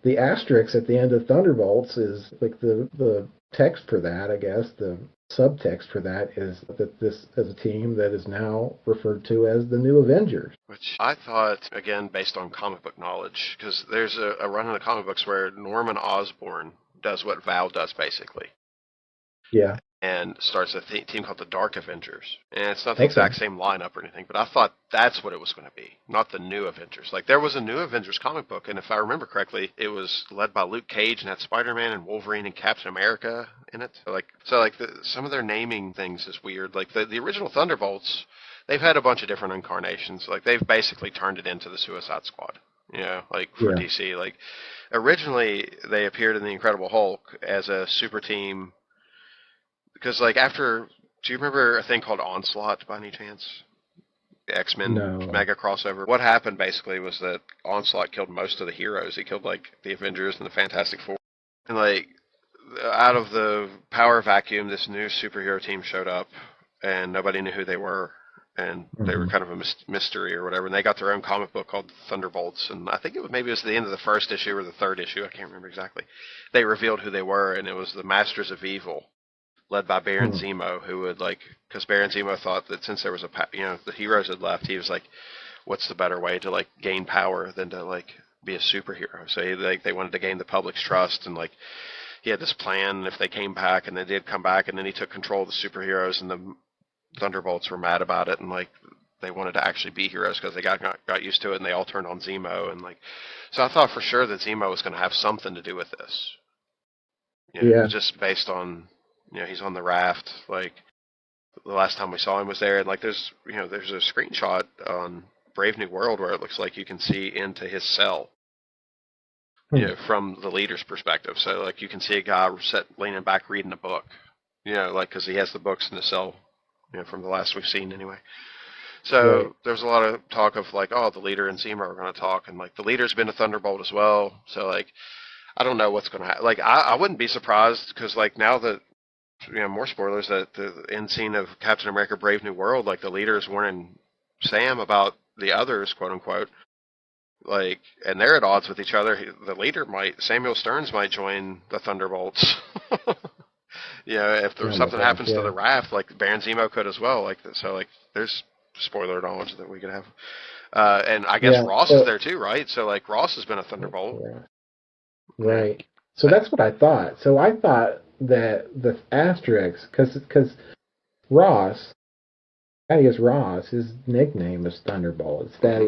the asterisk at the end of Thunderbolts is like the text for that, I guess. The subtext for that is that this is a team that is now referred to as the New Avengers. Which I thought, again, based on comic book knowledge, because there's a run in the comic books where Norman Osborn does what Val does, basically. Yeah. And starts a team called the Dark Avengers. And it's not the Okay. exact same lineup or anything, but I thought that's what it was going to be, not the New Avengers. Like, there was a New Avengers comic book, and if I remember correctly, it was led by Luke Cage and had Spider-Man and Wolverine and Captain America in it. Some of their naming things is weird. Like, the original Thunderbolts, they've had a bunch of different incarnations. Like, they've basically turned it into the Suicide Squad. You know, like, for Yeah. DC. Like, originally, they appeared in the Incredible Hulk as a super team because, like, do you remember a thing called Onslaught by any chance? The X-Men No. mega crossover. What happened basically was that Onslaught killed most of the heroes. He killed, like, the Avengers and the Fantastic Four. And, like, out of the power vacuum, this new superhero team showed up, and nobody knew who they were. And they were Mm-hmm. kind of a mystery or whatever. And they got their own comic book called Thunderbolts. And I think maybe it was the end of the first issue or the third issue. I can't remember exactly. They revealed who they were, and it was the Masters of Evil, led by Baron Hmm. Zemo, who would, like, because Baron Zemo thought that since there was the heroes had left, he was like, what's the better way to, like, gain power than to, like, be a superhero? So they wanted to gain the public's trust, and, like, he had this plan if they came back, and they did come back, and then he took control of the superheroes, and the Thunderbolts were mad about it, and, like, they wanted to actually be heroes because they got used to it, and they all turned on Zemo, and, like, so I thought for sure that Zemo was going to have something to do with this, Yeah. just based on, he's on the raft. Like, the last time we saw him was there, and, like, there's a screenshot on Brave New World where it looks like you can see into his cell, Hmm. from the leader's perspective. So, like, you can see a guy leaning back reading a book, like, because he has the books in the cell, from the last we've seen anyway. Right. So there's a lot of talk of, like, oh, the leader and Zemo are going to talk, and, like, the leader's been a Thunderbolt as well. So, like, I don't know what's going to happen. Like, I wouldn't be surprised because, like, now that, more spoilers, that the end scene of Captain America Brave New World, like, the leader is warning Sam about the others, quote unquote, like, and they're at odds with each other. Samuel Stearns might join the Thunderbolts. If Oh there's my something gosh. happens to Yeah. the raft, like, Baron Zemo could as well. Like, so, like, there's spoiler knowledge that we could have. And I guess Yeah. Ross is So there too, right? So, like, Ross has been a Thunderbolt. right. Yeah. Right. So that's what I thought. So I thought that the asterisk, because Ross, Thaddeus Ross, his nickname is Thunderbolt. It's Mm-hmm. Thaddeus